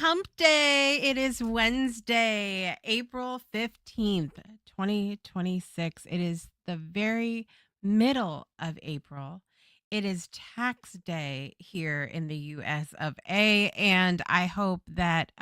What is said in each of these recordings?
hump day. It is Wednesday, April 15th, 2026. It is the very middle of April. It is tax day here in the US of A, and I hope that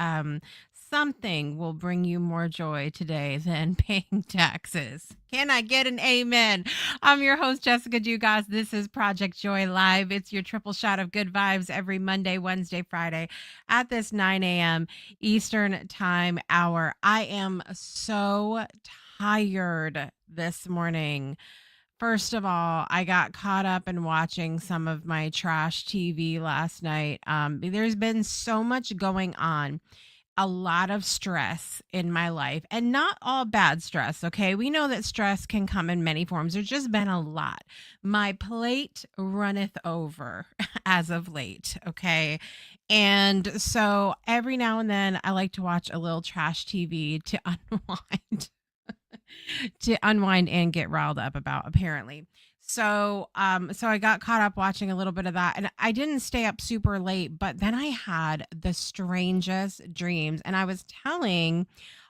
something will bring you more joy today than paying taxes. Can I get an amen? I'm your host, Jessica Dugas. This is Project Joy Live. It's your triple shot of good vibes every Monday, Wednesday, Friday at this 9 a.m. Eastern time hour. I am so tired this morning. First of all, I got caught up in watching some of my trash TV last night. There's been so much going on, a lot of stress in my life, and not all bad stress. Okay. We know that stress can come in many forms. There's just been a lot. My plate runneth over as of late. Okay. And so every now and then I like to watch a little trash TV to unwind. To unwind and get riled up about, apparently. So I got caught up watching a little bit of that, and I didn't stay up super late, but then I had the strangest dreams. And I was telling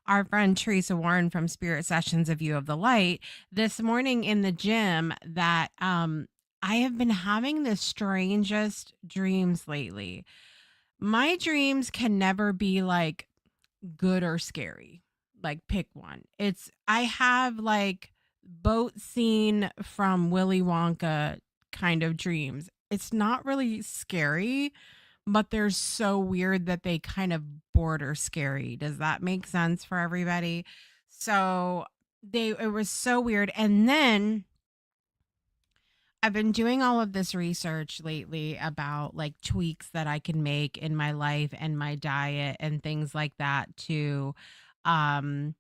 our friend Teresa Warren from Spirit Sessions, A View of the Light, this morning in the gym that I have been having the strangest dreams lately. My dreams can never be like good or scary. Like, pick one. I have like boat scene from Willy Wonka kind of dreams. It's not really scary, but they're so weird that they kind of border scary. Does that make sense for everybody? So it was so weird. And then I've been doing all of this research lately about like tweaks that I can make in my life and my diet and things like that um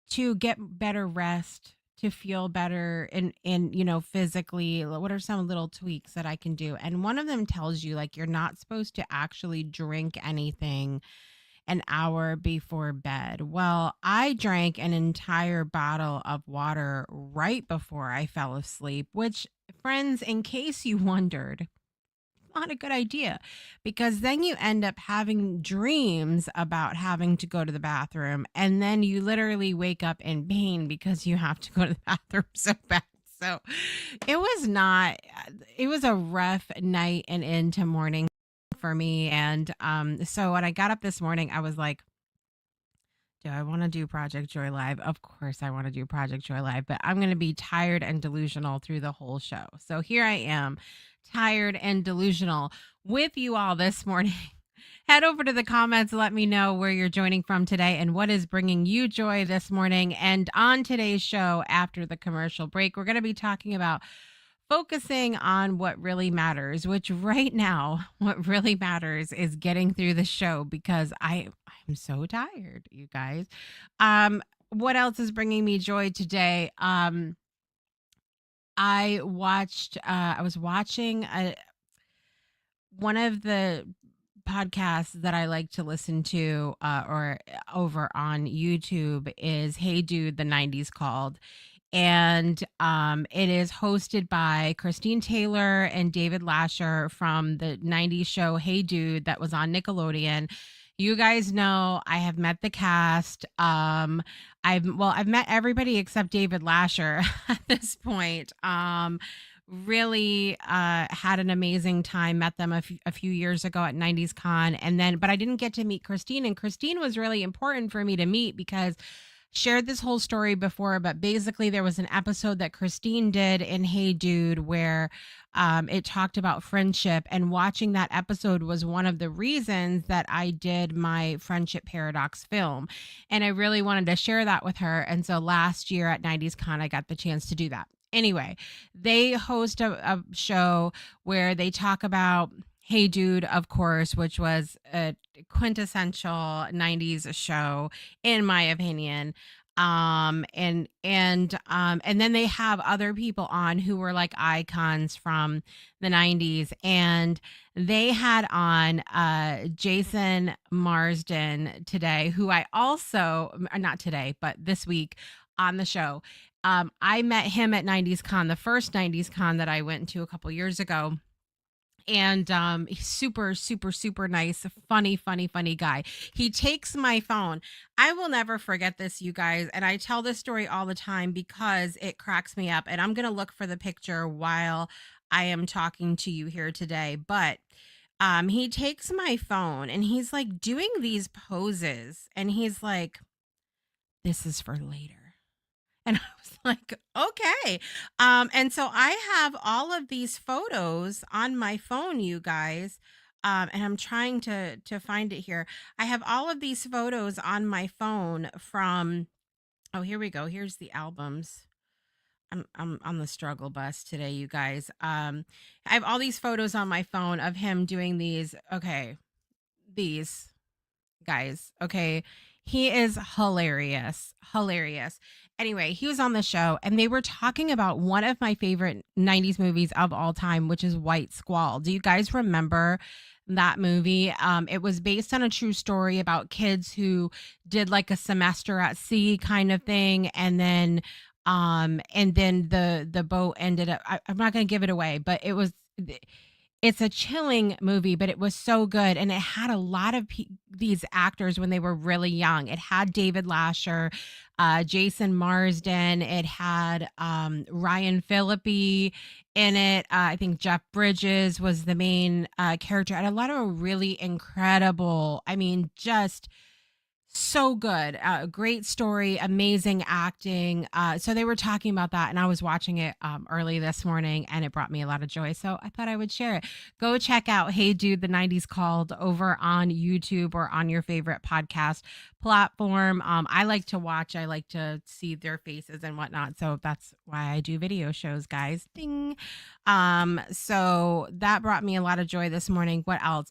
to get better rest, to feel better in physically. What are some little tweaks that I can do? And one of them tells you like you're not supposed to actually drink anything an hour before bed. Well, I drank an entire bottle of water right before I fell asleep, which, friends, in case you wondered, not a good idea, because then you end up having dreams about having to go to the bathroom, and then you literally wake up in pain because you have to go to the bathroom so bad. So it was not, it was a rough night and into morning for me. And so when I got up this morning, I was like, do I want to do Project Joy Live? Of course, I want to do Project Joy Live, but I'm going to be tired and delusional through the whole show. So here I am, tired and delusional with you all this morning. Head over to the comments. Let me know where you're joining from today and what is bringing you joy this morning. And on today's show, after the commercial break, we're going to be talking about focusing on what really matters, which right now, what really matters is getting through the show because I'm so tired, you guys. What else is bringing me joy today? I was watching one of the podcasts that I like to listen to or over on YouTube is Hey Dude, the 90s called. And it is hosted by Christine Taylor and David Lasher from the 90s show Hey Dude that was on Nickelodeon. You guys know I have met the cast. I've met everybody except David Lasher at this point. Really had an amazing time. Met them a few years ago at 90s Con, and then but I didn't get to meet Christine, and Christine was really important for me to meet because shared this whole story before, but basically there was an episode that Christine did in Hey Dude where it talked about friendship, and watching that episode was one of the reasons that I did my friendship paradox film, and I really wanted to share that with her. And so last year at 90s Con I got the chance to do that. Anyway, they host a show where they talk about Hey Dude, of course, which was a quintessential 90s show, in my opinion. And then they have other people on who were like icons from the 90s. And they had on Jason Marsden today, who I also, not today, but this week on the show. I met him at 90s Con, the first 90s Con that I went to a couple years ago, And he's super, super, super nice, funny, funny, funny guy. He takes my phone. I will never forget this, you guys. And I tell this story all the time because it cracks me up. And I'm going to look for the picture while I am talking to you here today. But he takes my phone and he's like doing these poses and he's like, this is for later. And I was like, okay. And so I have all of these photos on my phone, you guys. And I'm trying to find it here. I have all of these photos on my phone from, oh, here we go. Here's the albums. I'm on the struggle bus today, you guys. I have all these photos on my phone of him doing these. Okay, these guys. Okay. He is hilarious. Hilarious. Anyway, he was on the show and they were talking about one of my favorite 90s movies of all time, which is White Squall. Do you guys remember that movie? It was based on a true story about kids who did like a semester at sea kind of thing. And then the boat ended up, I'm not going to give it away, but it's a chilling movie, but it was so good. And it had a lot of these actors when they were really young. It had David Lasher, Jason Marsden. It had Ryan Phillippe in it. I think Jeff Bridges was the main character. And a lot of really incredible, I mean, just so good. Great story, amazing acting. So they were talking about that, and I was watching it early this morning, and it brought me a lot of joy. So I thought I would share it. Go check out Hey Dude, the 90s Called over on YouTube or on your favorite podcast platform. I like to watch. I like to see their faces and whatnot. So that's why I do video shows, guys. Ding. So that brought me a lot of joy this morning. What else?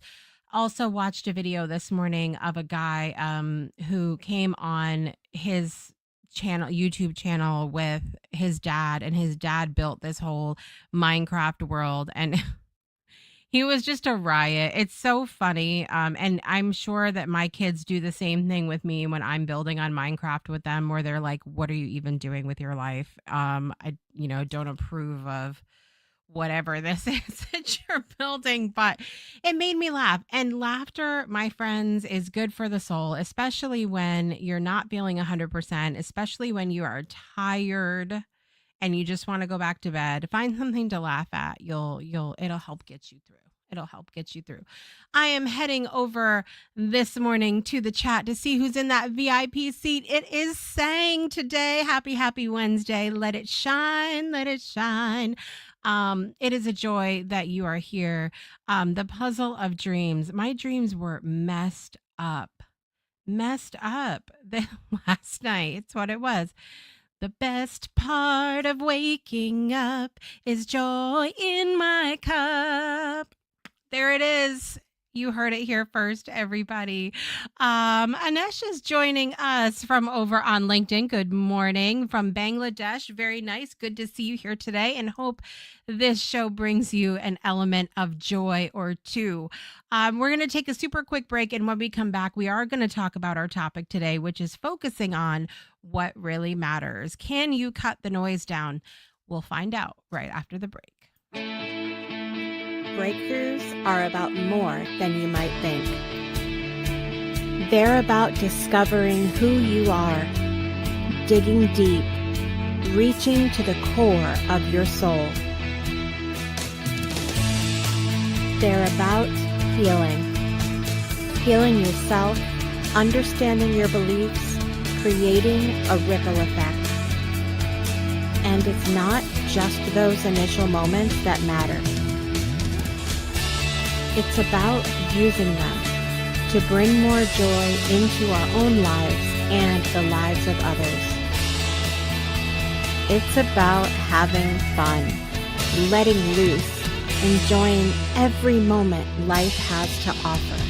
Also watched a video this morning of a guy who came on his YouTube channel with his dad, and his dad built this whole Minecraft world, and he was just a riot. It's so funny. And I'm sure that my kids do the same thing with me when I'm building on Minecraft with them, where they're like, what are you even doing with your life? I don't approve of whatever this is that you're building, but it made me laugh. And laughter, my friends, is good for the soul, especially when you're not feeling 100%, especially when you are tired and you just want to go back to bed. Find something to laugh at. It'll help get you through. It'll help get you through. I am heading over this morning to the chat to see who's in that VIP seat. It is Sang today. Happy Wednesday. Let it shine. Let it shine. It is a joy that you are here. The puzzle of dreams. My dreams were messed up last night. It's what it was. The best part of waking up is joy in my cup. There it is. You heard it here first, everybody. Anesh is joining us from over on LinkedIn. Good morning from Bangladesh. Very nice. Good to see you here today, and hope this show brings you an element of joy or two. We're going to take a super quick break, and when we come back, we are going to talk about our topic today, which is focusing on what really matters. Can you cut the noise down? We'll find out right after the break. Breakthroughs are about more than you might think. They're about discovering who you are, digging deep, reaching to the core of your soul. They're about healing yourself, understanding your beliefs, creating a ripple effect. And it's not just those initial moments that matter. It's about using them to bring more joy into our own lives and the lives of others. It's about having fun, letting loose, enjoying every moment life has to offer.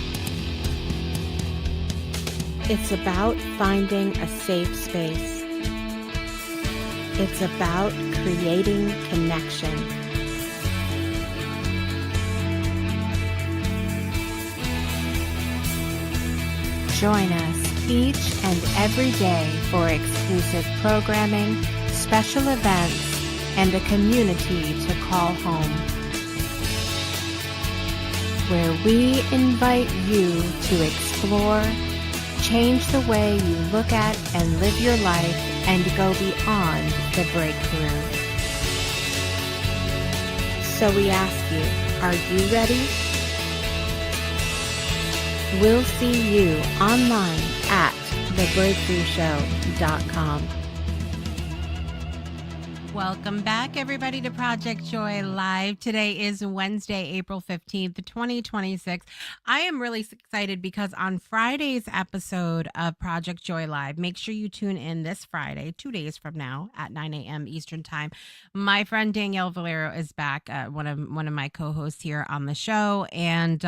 It's about finding a safe space. It's about creating connection. Join us each and every day for exclusive programming, special events, and a community to call home. where we invite you to explore, change the way you look at and live your life, and go beyond the breakthrough. So we ask you, are you ready? We'll see you online at thebreakthroughshow.com. Welcome back, everybody, to Project Joy Live. Today is Wednesday, April 15th, 2026. I am really excited because on Friday's episode of Project Joy Live, make sure you tune in this Friday, 2 days from now at 9 a.m. Eastern Time. My friend Danielle Valero is back, one of my co-hosts here on the show, and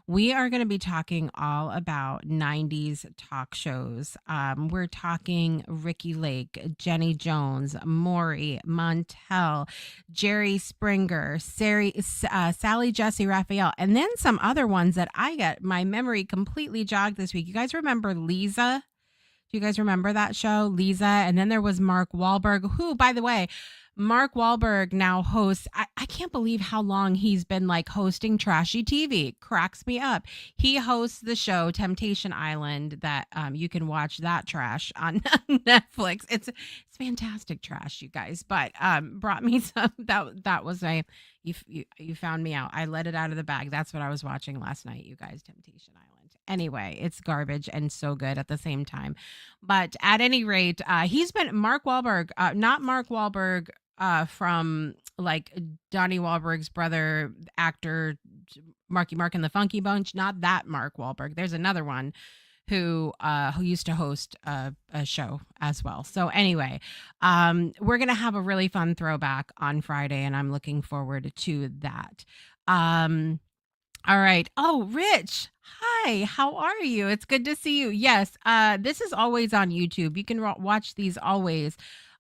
we are going to be talking all about 90s talk shows. We're talking Ricky Lake, Jenny Jones, Maury, Montel, Jerry Springer, Sally Jesse Raphael, and then some other ones that I got my memory completely jogged this week. You guys remember Lisa? Do you guys remember that show, Lisa? And then there was Mark Wahlberg, who, by the way, Mark Wahlberg now hosts. I can't believe how long he's been like hosting trashy TV. Cracks me up. He hosts the show Temptation Island that you can watch that trash on Netflix. It's fantastic trash, you guys. But brought me some that was a you found me out. I let it out of the bag. That's what I was watching last night, you guys. Temptation Island. Anyway, it's garbage and so good at the same time. But at any rate, he's been Mark Wahlberg, not Mark Wahlberg from like Donnie Wahlberg's brother, actor Marky Mark and the Funky Bunch. Not that Mark Wahlberg. There's another one who used to host a show as well. So anyway, we're gonna have a really fun throwback on Friday, and I'm looking forward to that. All right. Oh, Rich. Hi, how are you? It's good to see you. Yes, this is always on YouTube. You can watch these always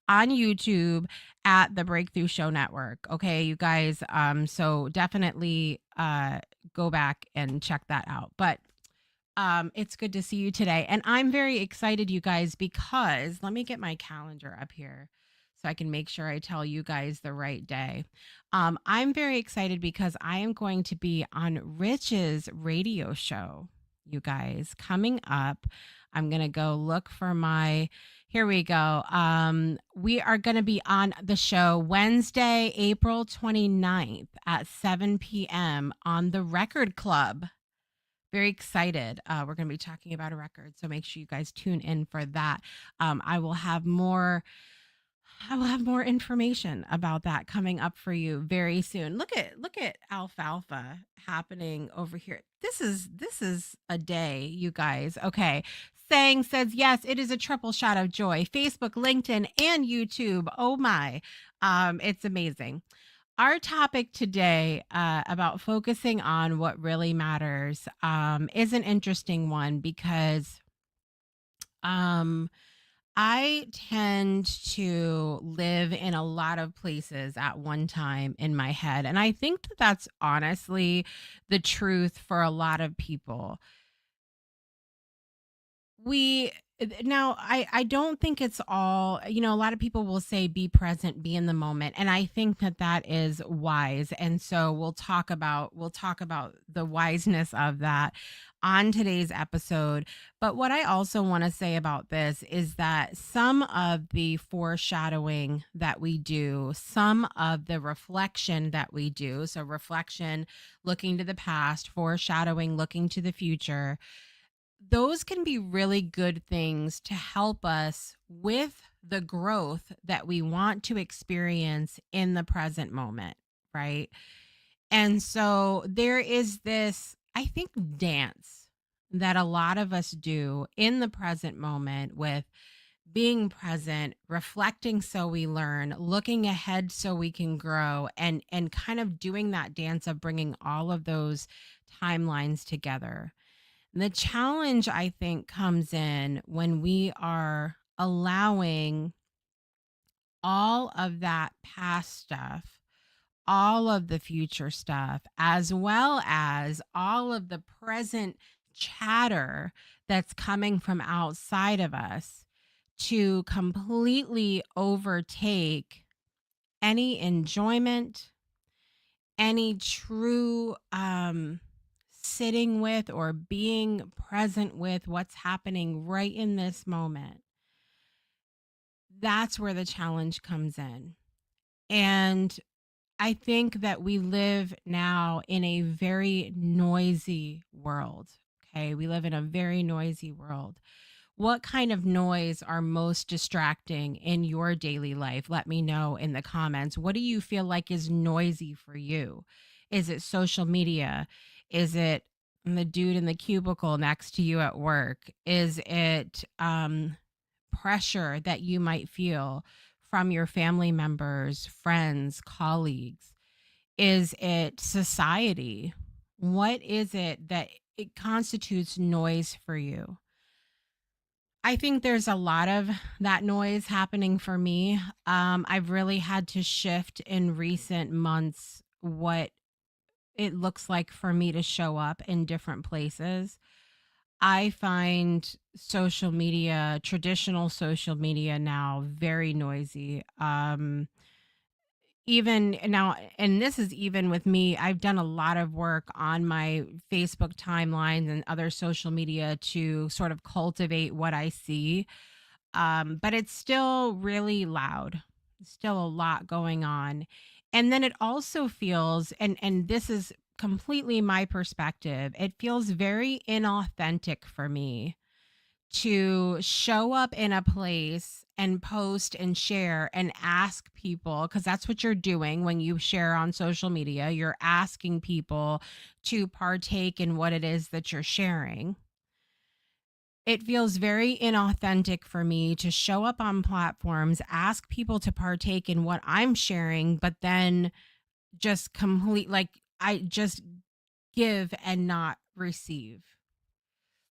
on YouTube at the Breakthrough Show Network. Okay, you guys. So definitely go back and check that out. But it's good to see you today. And I'm very excited, you guys, because let me get my calendar up here so I can make sure I tell you guys the right day. I'm very excited because I am going to be on Rich's radio show, you guys, coming up. I'm going to go look for my, here we go. We are going to be on the show Wednesday, April 29th at 7 p.m. on the Record Club. Very excited. We're going to be talking about a record, so make sure you guys tune in for that. I will have more information about that coming up for you very soon. Look at alfalfa happening over here. This is a day, you guys. Okay. Sang says yes, it is a triple shot of joy. Facebook, LinkedIn, and YouTube. Oh my. It's amazing. Our topic today about focusing on what really matters is an interesting one because I tend to live in a lot of places at one time in my head. And I think that that's honestly the truth for a lot of people. We now I don't think it's all, a lot of people will say be present, be in the moment, and I think that that is wise. And so we'll talk about the wiseness of that on today's episode. But what I also want to say about this is that some of the foreshadowing that we do, some of the reflection that we do, so reflection looking to the past, foreshadowing looking to the future, those can be really good things to help us with the growth that we want to experience in the present moment, right? And so there is this, I think, dance that a lot of us do in the present moment with being present, reflecting so we learn, looking ahead so we can grow, and kind of doing that dance of bringing all of those timelines together. The challenge, I think, comes in when we are allowing all of that past stuff, all of the future stuff, as well as all of the present chatter that's coming from outside of us to completely overtake any enjoyment, any true sitting with or being present with what's happening right in this moment, that's where the challenge comes in. And I think that we live now in a very noisy world. Okay. We live in a very noisy world. What kind of noise are most distracting in your daily life? Let me know in the comments. What do you feel like is noisy for you? Is it social media? Is it the dude in the cubicle next to you at work? Is it pressure that you might feel from your family members, friends, colleagues? Is it society? What is it that it constitutes noise for you? I think there's a lot of that noise happening for me. I've really had to shift in recent months what it looks like for me to show up in different places. I find social media, traditional social media now very noisy. Even now, and this is even with me, I've done a lot of work on my Facebook timelines and other social media to sort of cultivate what I see, but it's still really loud. Still a lot going on. And then it also feels, and this is completely my perspective, it feels very inauthentic for me to show up in a place and post and share and ask people, because that's what you're doing when you share on social media. You're asking people to partake in what it is that you're sharing. It feels very inauthentic for me to show up on platforms, ask people to partake in what I'm sharing, but then just complete, like, I just give and not receive.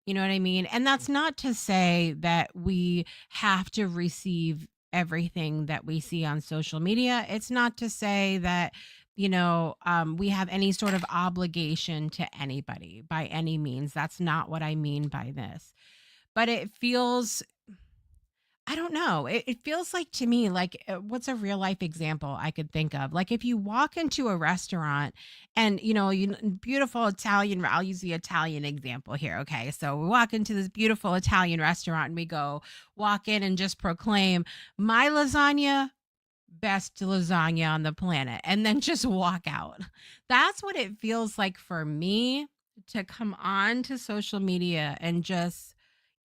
You know what I mean? And that's not to say that we have to receive everything that we see on social media. It's not to say that, we have any sort of obligation to anybody by any means. That's not what I mean by this. But it feels, I don't know. It feels like to me, like, what's a real life example I could think of? Like, if you walk into a restaurant and, beautiful Italian, I'll use the Italian example here. Okay. So we walk into this beautiful Italian restaurant and we go walk in and just proclaim my lasagna, best lasagna on the planet, and then just walk out. That's what it feels like for me to come on to social media and just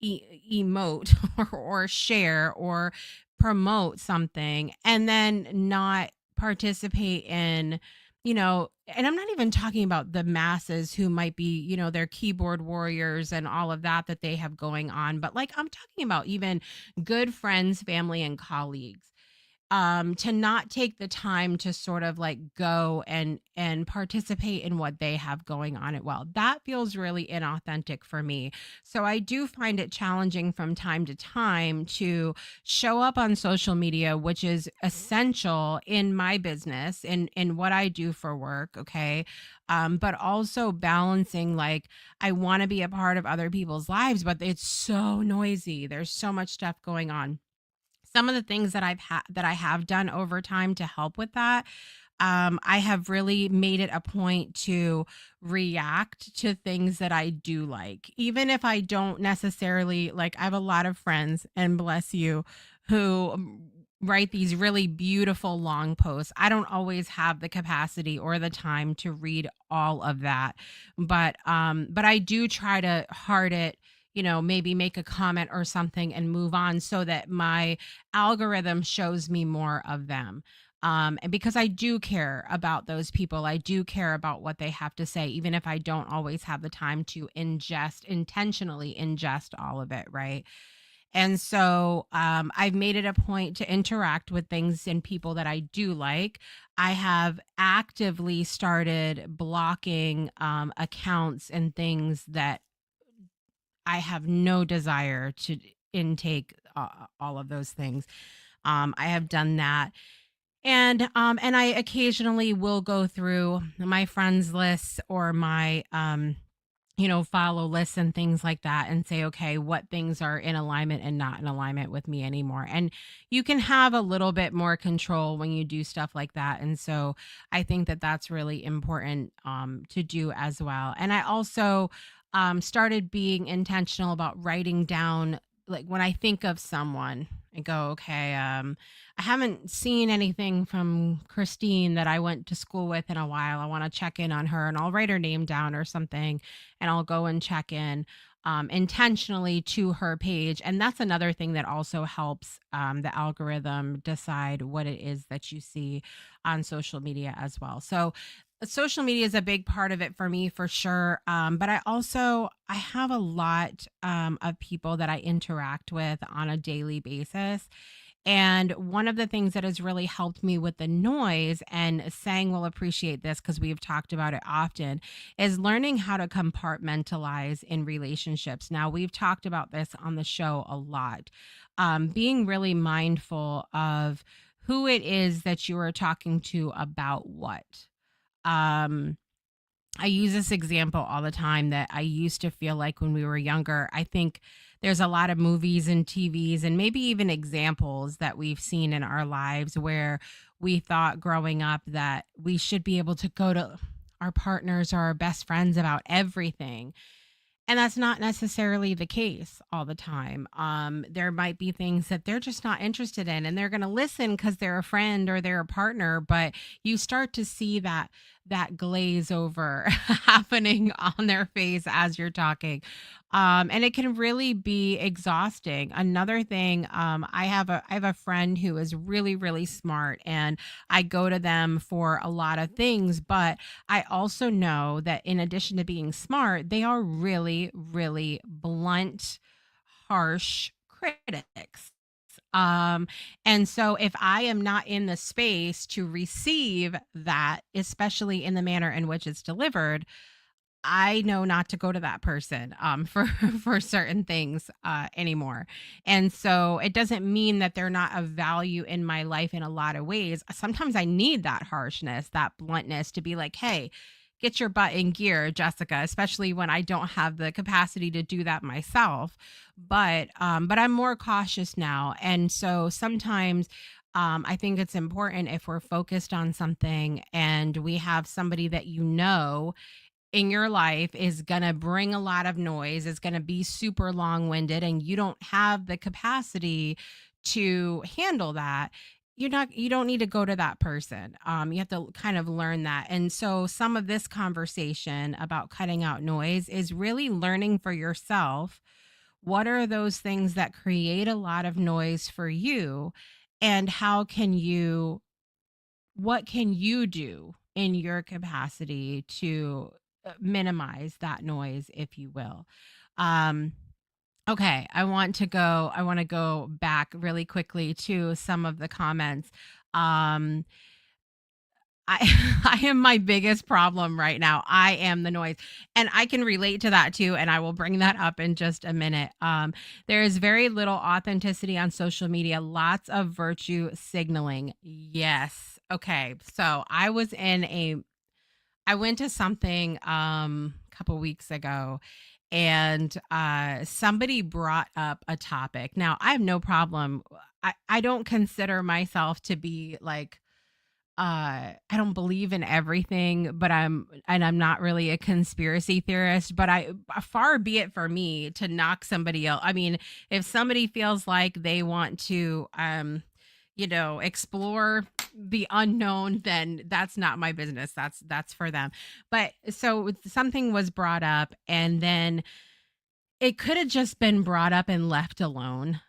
emote or share or promote something and then not participate in, and I'm not even talking about the masses who might be, their keyboard warriors and all of that they have going on, but like I'm talking about even good friends, family, and colleagues, to not take the time to sort of like go and participate in what they have going on at well. That feels really inauthentic for me. So I do find it challenging from time to time to show up on social media, which is essential in my business and in what I do for work. Okay. But also balancing, like, I want to be a part of other people's lives, but it's so noisy. There's so much stuff going on. Some of the things that I have done over time to help with that, I have really made it a point to react to things that I do like, even if I don't necessarily like. I have a lot of friends, and bless you, who write these really beautiful long posts. I don't always have the capacity or the time to read all of that, but I do try to heart it, maybe make a comment or something and move on so that my algorithm shows me more of them. And because I do care about those people, I do care about what they have to say, even if I don't always have the time to intentionally ingest all of it. Right. And so I've made it a point to interact with things and people that I do like. I have actively started blocking accounts and things that I have no desire to intake, all of those things. I have done that. And I occasionally will go through my friends lists or my follow lists and things like that and say, okay, what things are in alignment and not in alignment with me anymore. And you can have a little bit more control when you do stuff like that. And so I think that that's really important to do as well. And I also started being intentional about writing down, like when I think of someone, I go, okay, I haven't seen anything from Christine that I went to school with in a while. I want to check in on her, and I'll write her name down or something, and I'll go and check in intentionally to her page. And that's another thing that also helps the algorithm decide what it is that you see on social media as well. So social media is a big part of it for me for sure. But I have a lot of people that I interact with on a daily basis, and one of the things that has really helped me with the noise, and Sang will appreciate this because we've talked about it often, is learning how to compartmentalize in relationships. Now, we've talked about this on the show a lot. Being really mindful of who it is that you are talking to about what. Um, I use this example all the time that I used to feel like when we were younger. I think there's a lot of movies and TVs and maybe even examples that we've seen in our lives where we thought growing up that we should be able to go to our partners or our best friends about everything. And that's not necessarily the case all the time. There might be things that they're just not interested in, and they're going to listen because they're a friend or they're a partner. But you start to see that glaze over happening on their face as you're talking, and it can really be exhausting. Another thing, I have a friend who is really smart, and I go to them for a lot of things, but I also know that in addition to being smart, they are really blunt, harsh critics. Um, and so if I am not in the space to receive that, especially in the manner in which it's delivered, I know not to go to that person for for certain things anymore. And so it doesn't mean that they're not of value in my life in a lot of ways. Sometimes I need that harshness, that bluntness to be like, "Hey, get your butt in gear, Jessica," especially when I don't have the capacity to do that myself. But I'm more cautious now. And so sometimes I think it's important if we're focused on something and we have somebody that in your life is going to bring a lot of noise, is going to be super long-winded, and you don't have the capacity to handle that, you don't need to go to that person. You have to kind of learn that. And so some of this conversation about cutting out noise is really learning for yourself what are those things that create a lot of noise for you, and what can you do in your capacity to minimize that noise, if you will. um okay, I want to go back really quickly to some of the comments. um I I am my biggest problem right now. I am the noise. And I can relate to that too, and I will bring that up in just a minute. There is very little authenticity on social media, lots of virtue signaling. Yes. Okay. So I went to something a couple weeks ago, and somebody brought up a topic. Now, I have no problem. I don't consider myself to be like I don't believe in everything, but I'm not really a conspiracy theorist, but far be it for me to knock somebody else. I mean, if somebody feels like they want to explore the unknown, then that's not my business. That's for them. But so something was brought up, and then it could have just been brought up and left alone.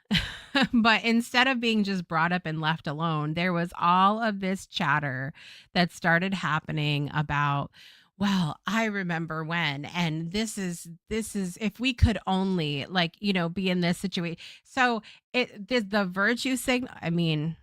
But instead of being just brought up and left alone, there was all of this chatter that started happening about, well, I remember when, and this is if we could only, like, be in this situation. So the virtue signal, I mean,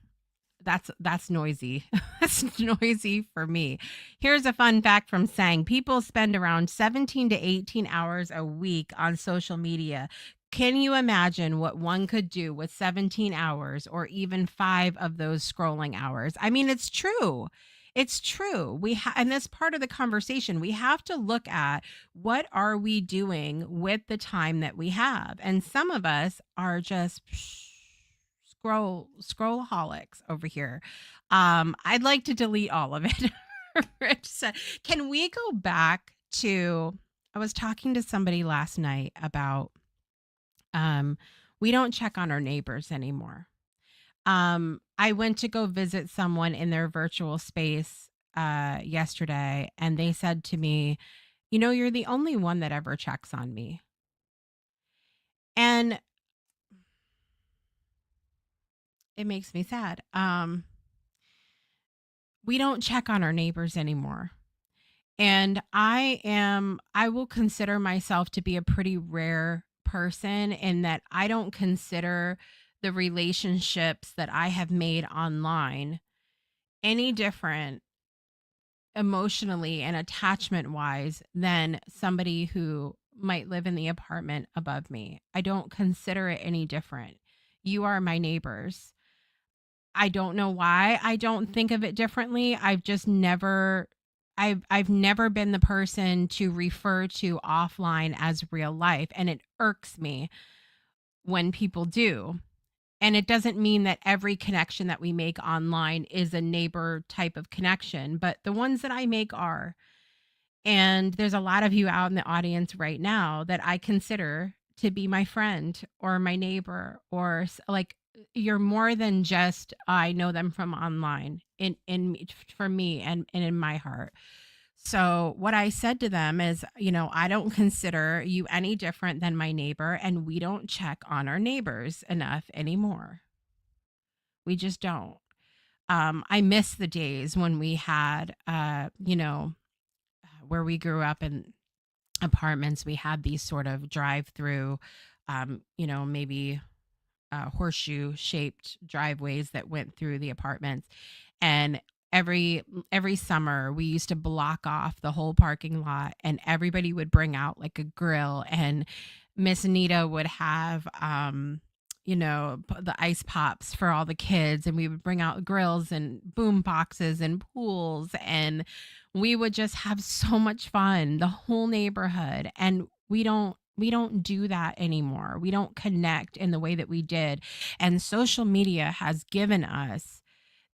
that's noisy. That's noisy for me. Here's a fun fact from Sang. People spend around 17 to 18 hours a week on social media. Can you imagine what one could do with 17 hours or even 5 of those scrolling hours? I mean, it's true. It's true. And that's part of the conversation. We have to look at what are we doing with the time that we have. And some of us are just scrollholics over here. I'd like to delete all of it. Rich said, can we go back to I was talking to somebody last night about um we don't check on our neighbors anymore. I went to go visit someone in their virtual space yesterday, and they said to me, you're the only one that ever checks on me. And it makes me sad. We don't check on our neighbors anymore. And I will consider myself to be a pretty rare person in that I don't consider the relationships that I have made online any different emotionally and attachment wise than somebody who might live in the apartment above me. I don't consider it any different. You are my neighbors. I don't know why I don't think of it differently. I've never been the person to refer to offline as real life, and it irks me when people do. And it doesn't mean that every connection that we make online is a neighbor type of connection, but the ones that I make are. And there's a lot of you out in the audience right now that I consider to be my friend or my neighbor or like you're more than just I know them from online for me and in my heart. So what I said to them is, I don't consider you any different than my neighbor and we don't check on our neighbors enough anymore. We just don't. I miss the days when we had where we grew up in apartments, we had these sort of drive through, maybe horseshoe shaped driveways that went through the apartments. And every summer we used to block off the whole parking lot and everybody would bring out like a grill and Miss Anita would have the ice pops for all the kids and we would bring out grills and boom boxes and pools and we would just have so much fun, the whole neighborhood. And we don't do that anymore. We don't connect in the way that we did. And social media has given us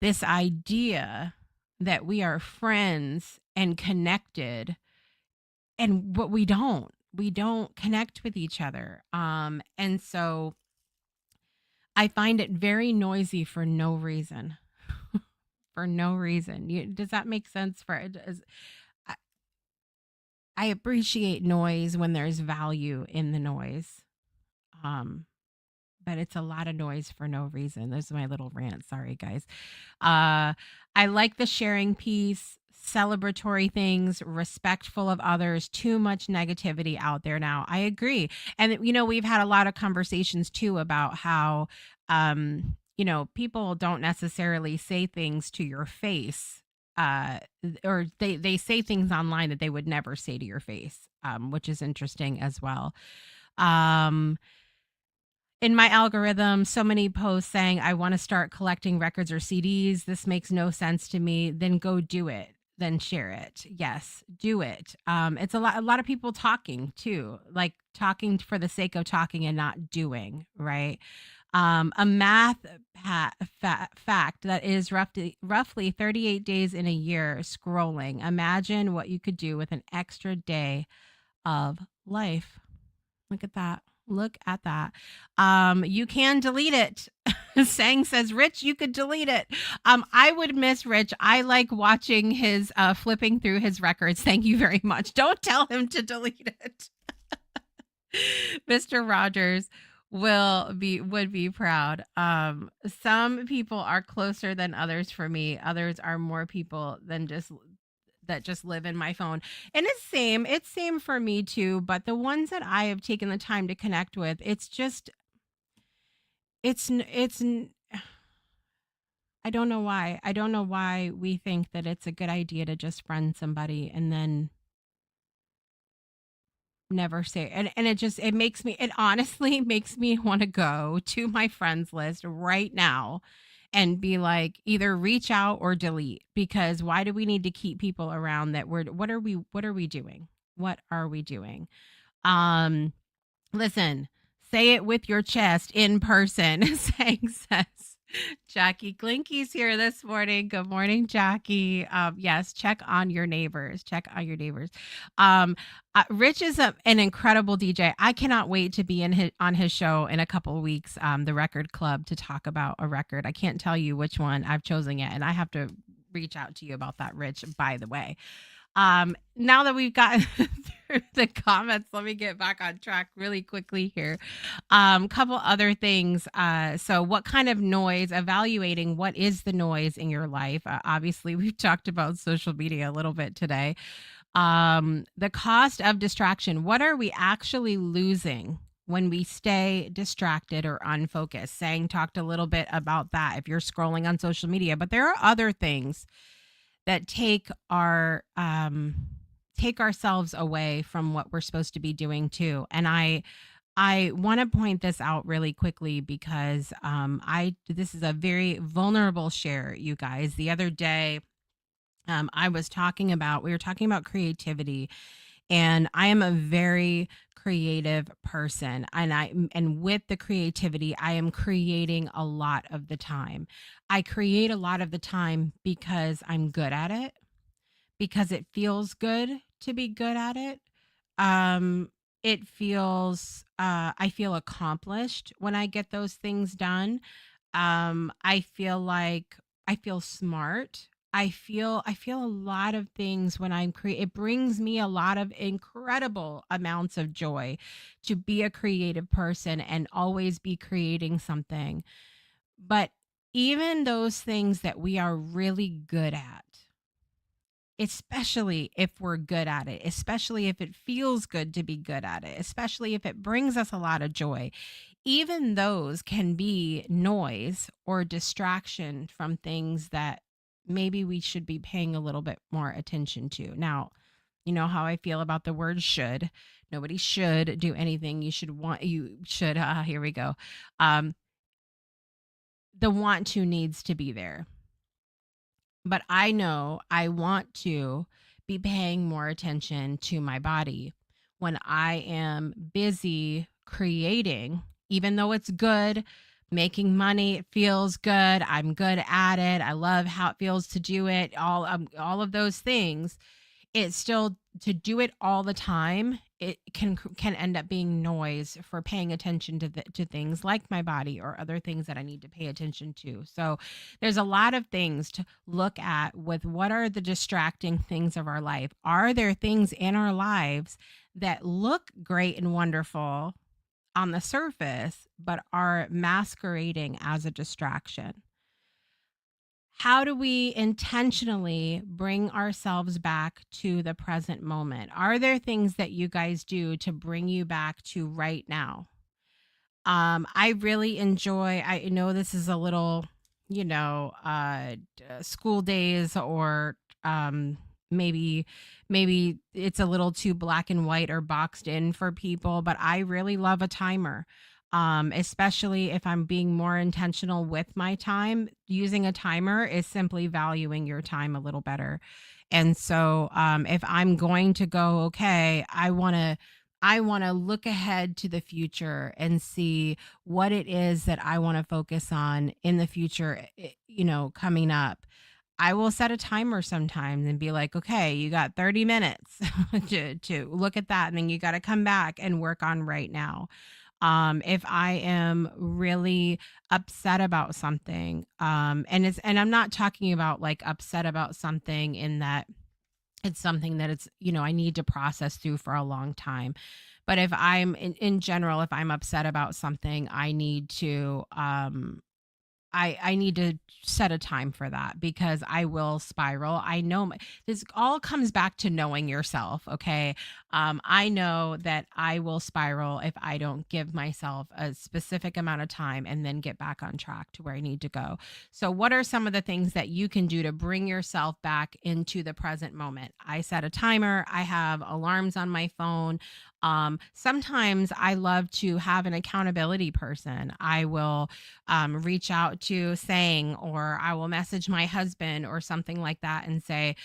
this idea that we are friends and connected, and what we don't connect with each other. And so I find it very noisy for no reason. For no reason. Does that make sense? I, I appreciate noise when there's value in the noise. Um, but it's a lot of noise for no reason. This is my little rant. Sorry, guys. I like the sharing piece, celebratory things, respectful of others, too much negativity out there now. I agree. And, we've had a lot of conversations too about how, people don't necessarily say things to your face. Or they say things online that they would never say to your face, which is interesting as well. Um, in my algorithm, so many posts saying, I want to start collecting records or CDs. This makes no sense to me. Then go do it. Then share it. Yes, do it. It's a lot of people talking too, like talking for the sake of talking and not doing, right? A math fact that is roughly 38 days in a year scrolling. Imagine what you could do with an extra day of life. Look at that. Look at that. You can delete it. Sang says, Rich, you could delete it. I would miss Rich. I like watching his flipping through his records. Thank you very much. Don't tell him to delete it. Mr. Rogers would be proud. Some people are closer than others for me. Others are more people than just live in my phone. And it's same for me too, but the ones that I have taken the time to connect with, it's just it's I don't know why. I don't know why we think that it's a good idea to just friend somebody and then never say and it honestly makes me want to go to my friends list right now and be like, either reach out or delete, because why do we need to keep people around that we're what are we doing? What are we doing? Um Listen, say it with your chest in person. Saying says Jackie Glinky's here this morning. Good morning, Jackie. Yes, check on your neighbors. Check on your neighbors. Rich is an incredible DJ. I cannot wait to be on his show in a couple of weeks, the Record Club, to talk about a record. I can't tell you which one I've chosen yet, and I have to reach out to you about that, Rich, by the way. Now that we've gotten through the comments, let me get back on track really quickly here. Couple other things. So what kind of noise, evaluating what is the noise in your life? Obviously, we've talked about social media a little bit today. The cost of distraction. What are we actually losing when we stay distracted or unfocused? Sang talked a little bit about that if you're scrolling on social media, but there are other things that take ourselves away from what we're supposed to be doing too. And I want to point this out really quickly because I this is a very vulnerable share, you guys. The other day, we were talking about creativity, and I am a very creative person, and with the creativity I am creating a lot of the time. I create a lot of the time because I'm good at it, because it feels good to be good at it. um it feels I feel accomplished when I get those things done. I feel like I feel smart. I feel a lot of things when it brings me a lot of incredible amounts of joy to be a creative person and always be creating something. But even those things that we are really good at, especially if we're good at it, especially if it feels good to be good at it, especially if it brings us a lot of joy, even those can be noise or distraction from things that maybe we should be paying a little bit more attention to. Now, you know how I feel about the word should. Nobody should do anything. You should, here we go. Um, the want to needs to be there, but I know I want to be paying more attention to my body when I am busy creating, even though it's good, making money, it feels good. I'm good at it. I love how it feels to do it. All of those things, it's still, to do it all the time, it can end up being noise for paying attention to things like my body or other things that I need to pay attention to. So there's a lot of things to look at with what are the distracting things of our life. Are there things in our lives that look great and wonderful on the surface but are masquerading as a distraction? How do we intentionally bring ourselves back to the present moment? Are there things that you guys do to bring you back to right now? I really enjoy, I know this is a little, school days, or maybe it's a little too black and white or boxed in for people, but I really love a timer. Especially if I'm being more intentional with my time. Using a timer is simply valuing your time a little better. And so if I'm going to go, okay, I want to look ahead to the future and see what it is that I want to focus on in the future, coming up. I will set a timer sometimes and be like, okay, you got 30 minutes to look at that. And then you got to come back and work on right now. If I am really upset about something, and I'm not talking about like upset about something in that it's something that I need to process through for a long time. But if I'm in general, if I'm upset about something, I need to set a time for that, because I will spiral. I know this all comes back to knowing yourself. Okay. I know that I will spiral if I don't give myself a specific amount of time and then get back on track to where I need to go. So, what are some of the things that you can do to bring yourself back into the present moment? I set a timer, I have alarms on my phone. Sometimes I love to have an accountability person. I will reach out to saying, or I will message my husband or something like that and say,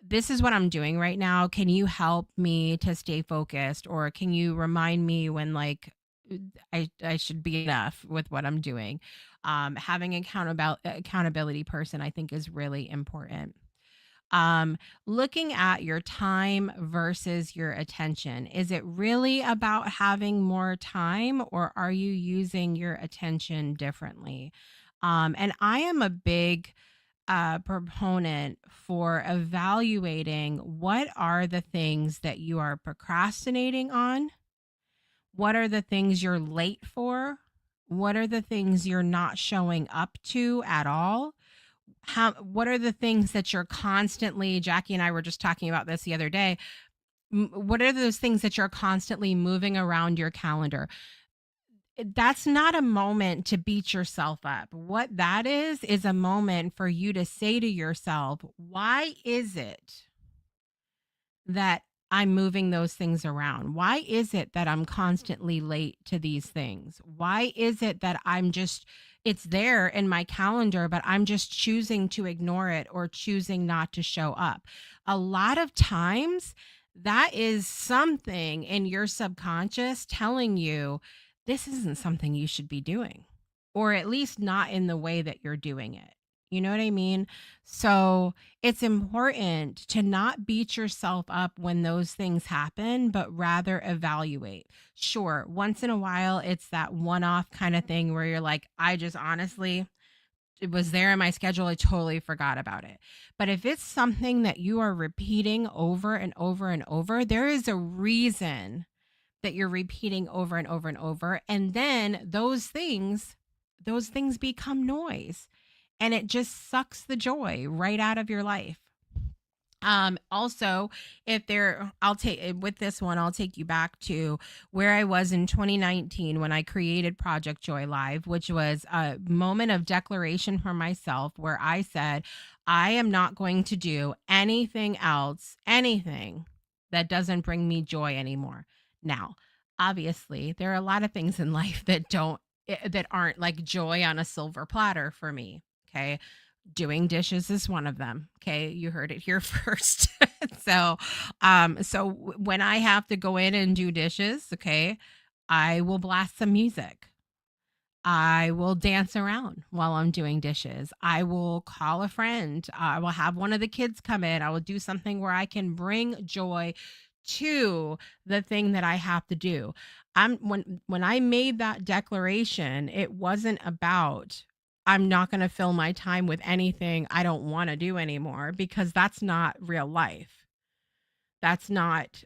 this is what I'm doing right now. Can you help me to stay focused? Or can you remind me when like I should be enough with what I'm doing? Having accountability person, I think, is really important. um Looking at your time versus your attention, is it really about having more time, or are you using your attention differently? And I am a big proponent for evaluating what are the things that you are procrastinating on, what are the things you're late for, what are the things you're not showing up to at all, what are the things that you're constantly, Jackie and I were just talking about this the other day, what are those things that you're constantly moving around your calendar? That's not a moment to beat yourself up. What that is a moment for you to say to yourself, why is it that I'm moving those things around? Why is it that I'm constantly late to these things? Why is it that it's there in my calendar, but I'm just choosing to ignore it or choosing not to show up? A lot of times, that is something in your subconscious telling you this isn't something you should be doing, or at least not in the way that you're doing it. You know what I mean? So, it's important to not beat yourself up when those things happen, but rather evaluate. Sure, once in a while, it's that one off kind of thing where you're like, I just honestly, it was there in my schedule. I totally forgot about it. But if it's something that you are repeating over and over and over, there is a reason that you're repeating over and over and over. And then those things become noise, and it just sucks the joy right out of your life. Also, if there, I'll take with this one, I'll take you back to where I was in 2019 when I created Project Joy Live, which was a moment of declaration for myself where I said, I am not going to do anything else, anything that doesn't bring me joy anymore. Now, obviously, there are a lot of things in life that aren't like joy on a silver platter for me. Okay, doing dishes is one of them. Okay, you heard it here first. When I have to go in and do dishes, okay, I will blast some music. I will dance around while I'm doing dishes. I will call a friend. I will have one of the kids come in. I will do something where I can bring joy to the thing that I have to do. When I made that declaration, it wasn't about I'm not going to fill my time with anything I don't want to do anymore, because that's not real life. That's not,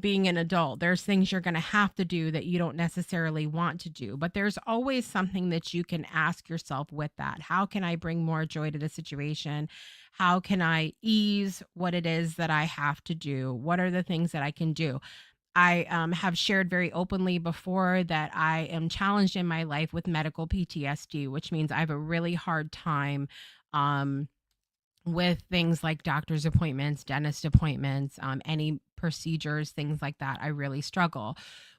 being an adult. There's things you're going to have to do that you don't necessarily want to do, but there's always something that you can ask yourself with that. How can I bring more joy to the situation? How can I ease what it is that I have to do? What are the things that I can do? I have shared very openly before that I am challenged in my life with medical PTSD, which means I have a really hard time. Um, with things like doctor's appointments, dentist appointments, any procedures, things like that. I really struggle.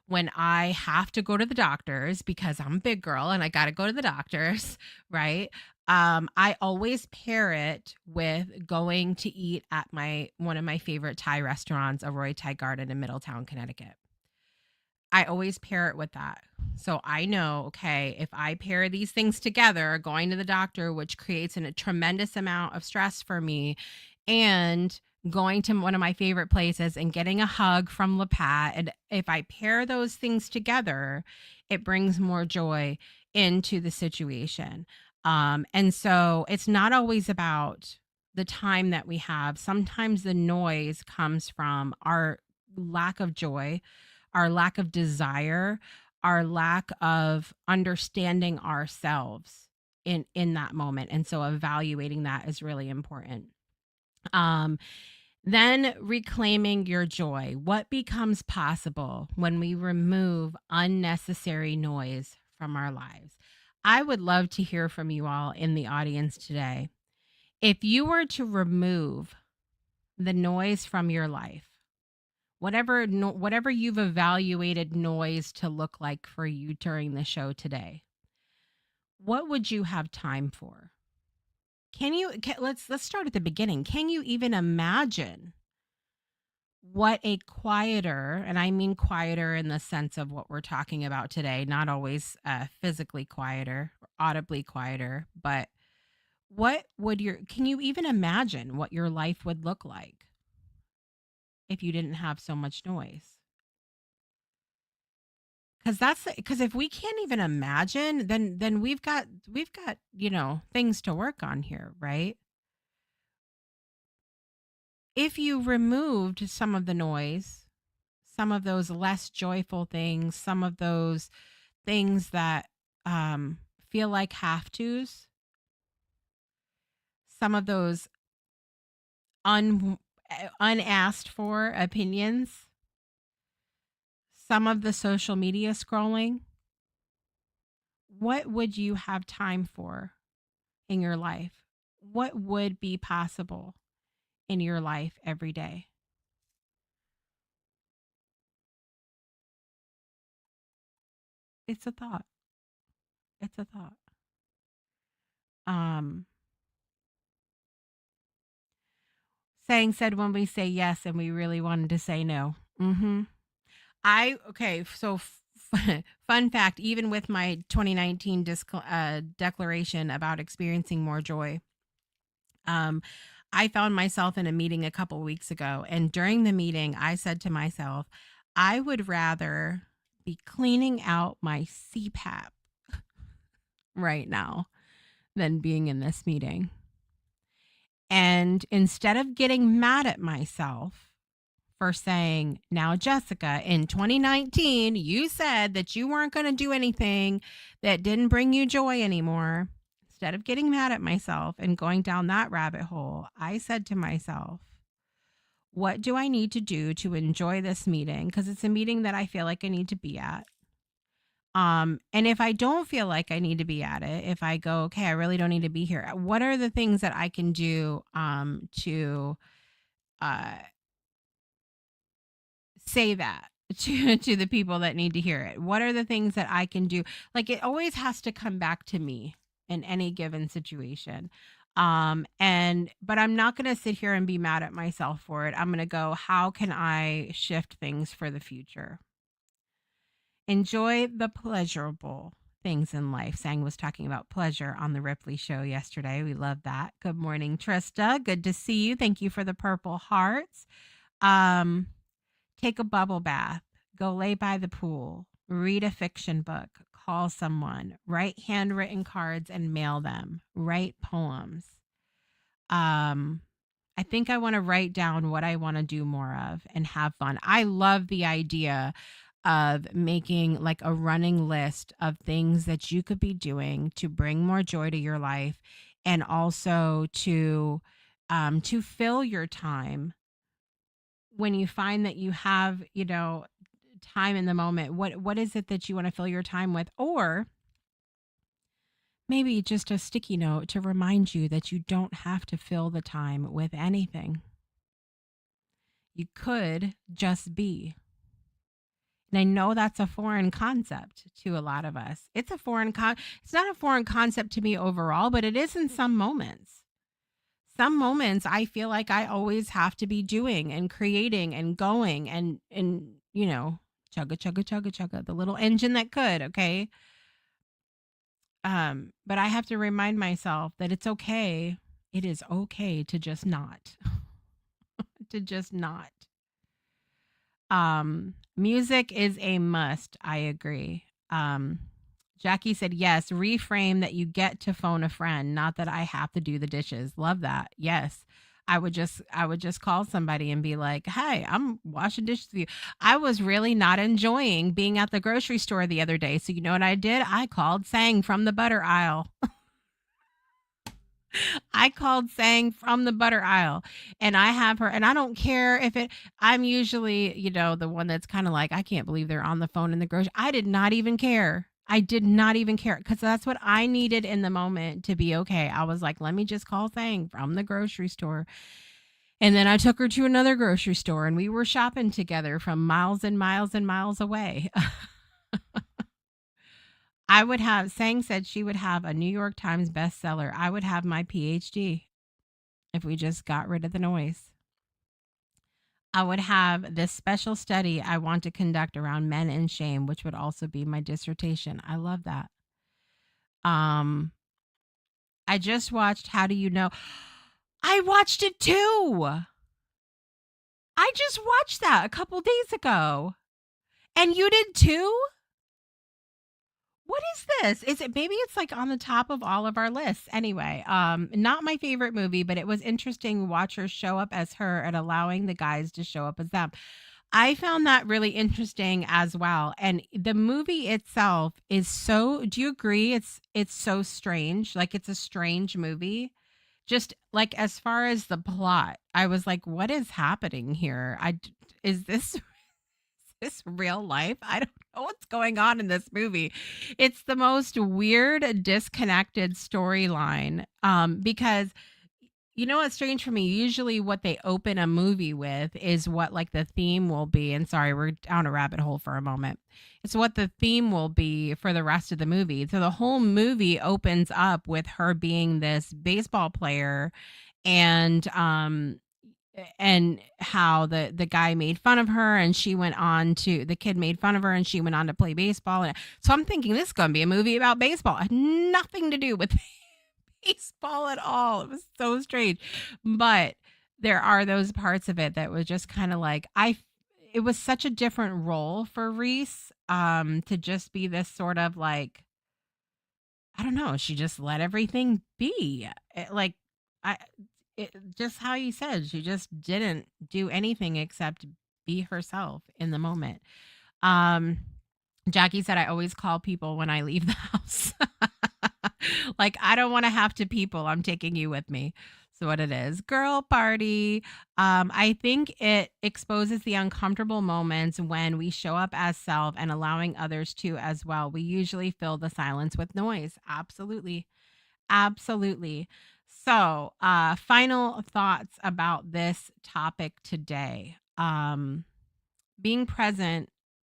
When I have to go to the doctors because I'm a big girl and I got to go to the doctors, right? I always pair it with going to eat at my one of my favorite Thai restaurants, a Roy Thai Garden in Middletown, Connecticut. I always pair it with that. So I know, okay, if I pair these things together, going to the doctor, which creates a tremendous amount of stress for me, and going to one of my favorite places and getting a hug from LaPat, and if I pair those things together, it brings more joy into the situation. And so it's not always about the time that we have. Sometimes the noise comes from our lack of joy, our lack of desire, our lack of understanding ourselves in that moment. And so evaluating that is really important. Um then reclaiming your joy. What becomes possible when we remove unnecessary noise from our lives? I would love to hear from you all in the audience today. If you were to remove the noise from your life, whatever you've evaluated noise to look like for you during the show today, what would you have time for? Let's start at the beginning. Can you even imagine what a quieter, and I mean quieter in the sense of what we're talking about today, not always physically quieter or audibly quieter, but what would your can you even imagine what your life would look like if you didn't have so much noise? Because if we can't even imagine, then we've got, things to work on here, right? If you removed some of the noise, some of those less joyful things, some of those things that um feel like have tos, some of those un unasked for opinions, some of the social media scrolling, what would you have time for in your life? What would be possible in your life every day? It's a thought. It's a thought. Um, Saying said when we say yes and we really wanted to say no. Okay, so fun fact, even with my 2019 declaration about experiencing more joy, um, I found myself in a meeting a couple weeks ago. And during the meeting, I said to myself, I would rather be cleaning out my CPAP right now than being in this meeting. And instead of getting mad at myself for saying, now, Jessica, in 2019, you said that you weren't going to do anything that didn't bring you joy anymore. Instead of getting mad at myself and going down that rabbit hole, I said to myself, what do I need to do to enjoy this meeting? Because it's a meeting that I feel like I need to be at. And if I don't feel like I need to be at it, if I go, okay, I really don't need to be here, what are the things that I can do to uh, say that to the people that need to hear it? What are the things that I can do? Like, it always has to come back to me in any given situation. And but I'm not going to sit here and be mad at myself for it. I'm going to go, how can I shift things for the future? Enjoy the pleasurable things in life. Sang was talking about pleasure on the Ripley show yesterday. We love that. Good morning, Trista. Good to see you. Thank you for the purple hearts. Um, Take a bubble bath, go lay by the pool, read a fiction book, call someone, write handwritten cards and mail them, write poems. Um, I think I want to write down what I want to do more of and have fun. I love the idea of making like a running list of things that you could be doing to bring more joy to your life and also to fill your time when you find that you have, time in the moment. What is it that you want to fill your time with? Or maybe just a sticky note to remind you that you don't have to fill the time with anything. You could just be. And I know that's a foreign concept to a lot of us. It's not a foreign concept to me overall, but it is in some moments. Some moments I feel like I always have to be doing and creating and going and chugga chugga chugga chugga, the little engine that could, okay? But I have to remind myself that it's okay. It is okay to just not. To just not. Music is a must. I agree. Jackie said, yes, reframe that you get to phone a friend, not that I have to do the dishes. Love that. Yes. I would just call somebody and be like, "Hey, I'm washing dishes for you." I was really not enjoying being at the grocery store the other day. So you know what I did? I called Sang from the butter aisle. I called Sang from the butter aisle and I have her, and I don't care if I'm usually, the one that's kind of like, I can't believe they're on the phone in the grocery. I did not even care. I did not even care because that's what I needed in the moment to be okay. I was like, let me just call Sang from the grocery store. And then I took her to another grocery store and we were shopping together from miles and miles and miles away. I would have Sang said she would have a New York Times bestseller. I would have my PhD if we just got rid of the noise. I would have this special study I want to conduct around men and shame, which would also be my dissertation. I love that. Um, I just watched How Do You Know? I watched it too. I just watched that a couple days ago. And you did too? What is this? Is it maybe it's like on the top of all of our lists. Anyway, not my favorite movie, but it was interesting to watch her show up as her and allowing the guys to show up as them. I found that really interesting as well. And the movie itself is so do you agree it's so strange? Like it's a strange movie. Just like as far as the plot, I was like, what is happening here? Is this real life? I don't know what's going on in this movie. It's the most weird, disconnected storyline. Because you know what's strange for me? Usually, what they open a movie with is what like the theme will be. And sorry, we're down a rabbit hole for a moment. It's what the theme will be for the rest of the movie. So the whole movie opens up with her being this baseball player, and how the guy made fun of her, and she went on to the kid made fun of her and she went on to play baseball. And so I'm thinking this is going to be a movie about baseball. It had nothing to do with baseball at all. It was so strange. But there are those parts of it that was just kind of like it was such a different role for Reese to just be this sort of like I don't know, she just let everything be. Like I just how you said, she just didn't do anything except be herself in the moment. Um Jackie said I always call people when I leave the house. Like I don't want to have to people. I'm taking you with me. So what it is, girl party. I think it exposes the uncomfortable moments when we show up as self and allowing others to as well. We usually fill the silence with noise. Absolutely. Absolutely. So, final thoughts about this topic today. Being present,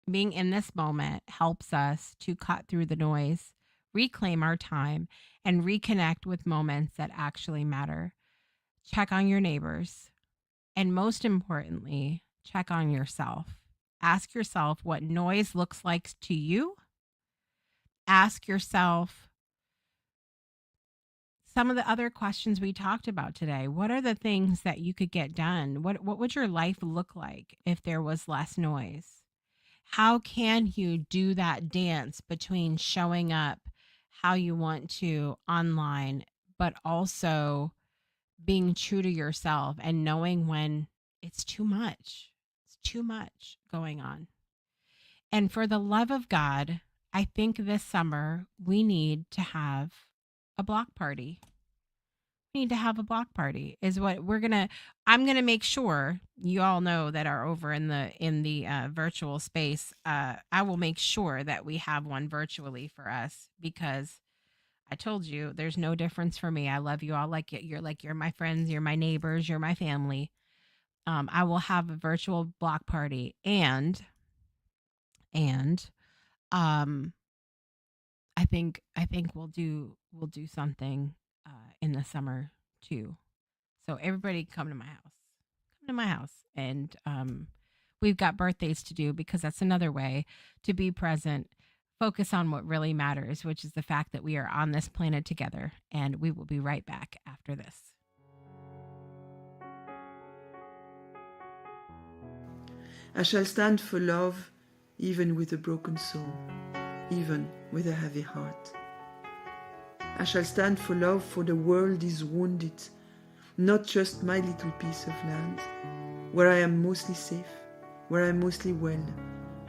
being in this moment helps us to cut through the noise, reclaim our time, and reconnect with moments that actually matter. Check on your neighbors, and most importantly, check on yourself. Ask yourself what noise looks like to you. Ask yourself some of the other questions we talked about today. What are the things that you could get done? What would your life look like if there was less noise? How can you do that dance between showing up how you want to online, but also being true to yourself and knowing when it's too much? It's too much going on. And for the love of God, I think this summer we need to have a block party. We need to have a block party is what I'm gonna make sure you all know that are over in the virtual space. I will make sure that we have one virtually for us because I told you there's no difference for me. I love you all like you're my friends, you're my neighbors, you're my family. I will have a virtual block party and um I think we'll do something in the summer too. So everybody come to my house. Come to my house and we've got birthdays to do because that's another way to be present. Focus on what really matters, which is the fact that we are on this planet together and we will be right back after this. I shall stand for love, even with a broken soul, even with a heavy heart. I shall stand for love, for the world is wounded, not just my little piece of land, where I am mostly safe, where I am mostly well,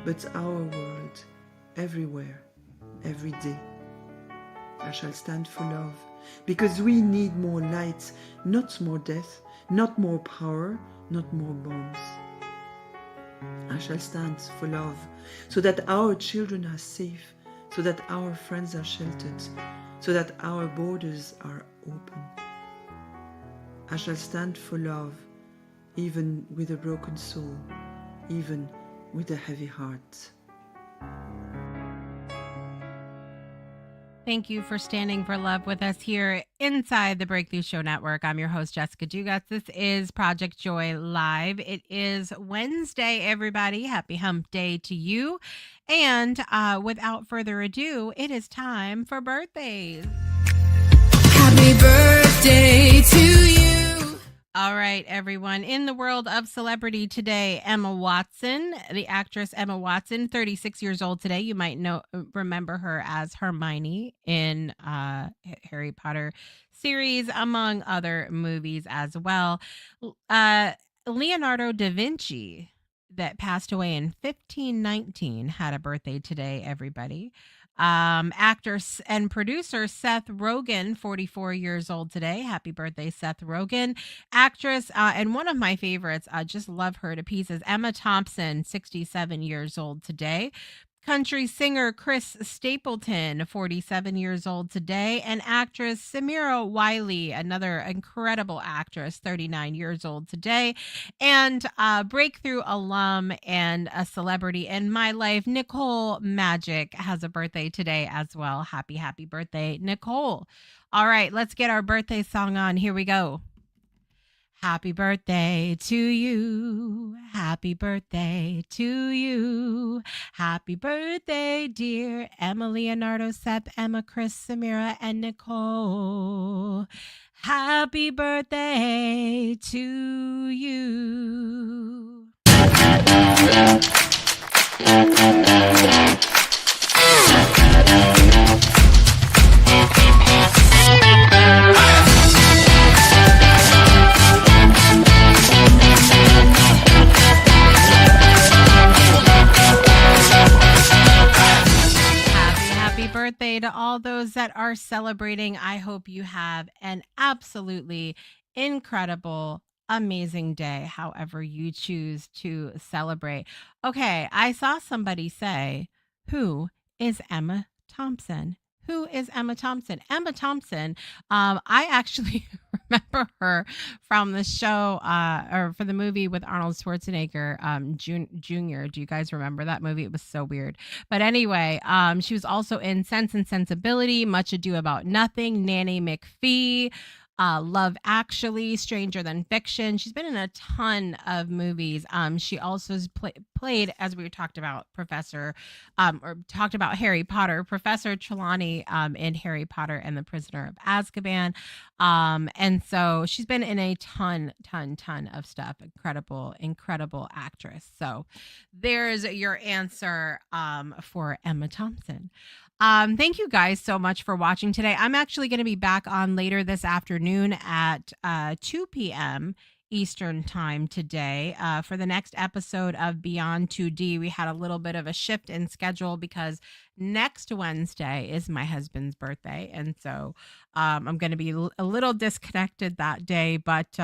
but our world, everywhere, every day. I shall stand for love, because we need more light, not more death, not more power, not more bombs. I shall stand for love, so that our children are safe, so that our friends are sheltered, so that our borders are open. I shall stand for love, even with a broken soul, even with a heavy heart. Thank you for standing for love with us here inside the Breakthrough Show Network. I'm your host, Jessica Dugas. This is Project Joy Live. It is Wednesday, everybody. Happy hump day to you. And without further ado, it is time for birthdays. Happy birthday to you. All right, everyone. In the world of celebrity today, Emma Watson, the actress Emma Watson, 36 years old today. You might remember her as Hermione in Harry Potter series, among other movies as well. Leonardo da Vinci, that passed away in 1519, had a birthday today, everybody. Actor and producer Seth Rogen, 44 years old today. Happy birthday, Seth Rogen. Actress, and one of my favorites, I just love her to pieces, Emma Thompson, 67 years old today. Country singer Chris Stapleton, 47 years old today. And actress Samira Wiley, another incredible actress, 39 years old today. And breakthrough alum and a celebrity in my life, Nicole Magic, has a birthday today as well. Happy, happy birthday, Nicole. All right, let's get our birthday song on. Here we go. Happy birthday to you. Happy birthday to you. Happy birthday, dear Emma, Leonardo, Seth, Emma, Chris, Samira, and Nicole. Happy birthday to you. Birthday to all those that are celebrating. I hope you have an absolutely incredible, amazing day, however you choose to celebrate. Okay, I saw somebody say, who is Emma Thompson? Who is Emma Thompson? Emma Thompson, I actually remember her from the show or for the movie with Arnold Schwarzenegger, Jr. Do you guys remember that movie? It was so weird. But anyway, she was also in Sense and Sensibility, Much Ado About Nothing, Nanny McPhee, Love Actually, Stranger Than Fiction. She's been in a ton of movies. She also has played, as we talked about, talked about Harry Potter, Professor Trelawney in Harry Potter and the Prisoner of Azkaban. And so she's been in a ton of stuff. Incredible actress. So there's your answer for Emma Thompson. Thank you guys so much for watching today. I'm actually going to be back on later this afternoon at 2 p.m. Eastern time today for the next episode of Beyond 2D. We had a little bit of a shift in schedule because next Wednesday is my husband's birthday. And so I'm going to be a little disconnected that day, but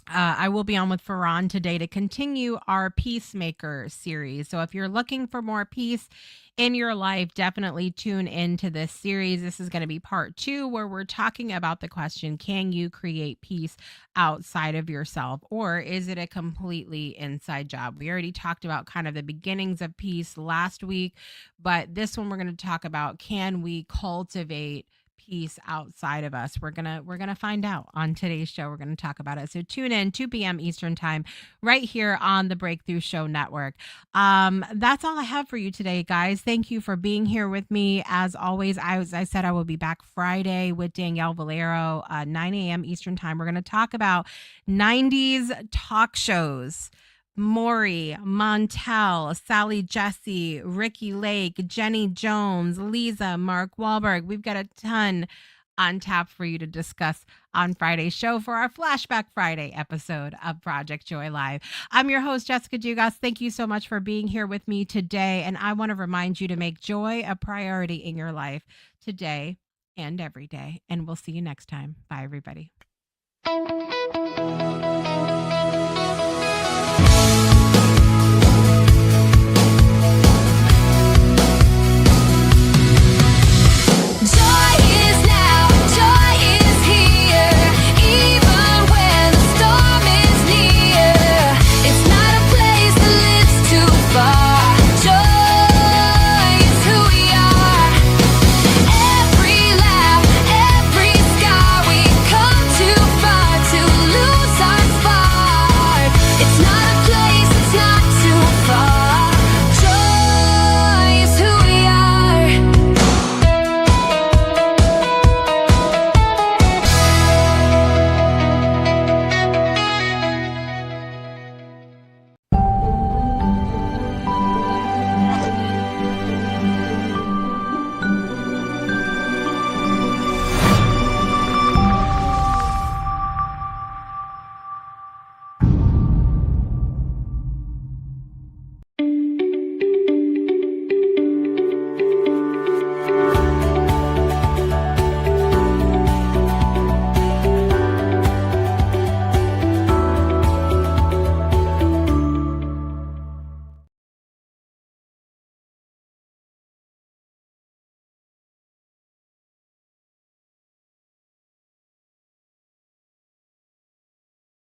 I will be on with Farhan today to continue our Peacemaker series. So if you're looking for more peace in your life, definitely tune into this series. This is going to be part 2, where we're talking about the question, can you create peace outside of yourself, or is it a completely inside job? We already talked about kind of the beginnings of peace last week, but this one we're going to talk about, can we cultivate peace outside of us? We're gonna find out on today's show. We're gonna talk about it. So tune in 2 p.m. Eastern time right here on the Breakthrough Show Network. That's all I have for you today, guys. Thank you for being here with me. As always, as I said, I will be back Friday with Danielle Valero, 9 a.m. Eastern time. We're gonna talk about 90s talk shows. Maury, Montel, Sally Jesse, Ricky Lake, Jenny Jones, Lisa, Mark Wahlberg. We've got a ton on tap for you to discuss on Friday's show for our Flashback Friday episode of Project Joy Live. I'm your host, Jessica Dugas. Thank you so much for being here with me today. And I want to remind you to make joy a priority in your life today and every day. And we'll see you next time. Bye, everybody.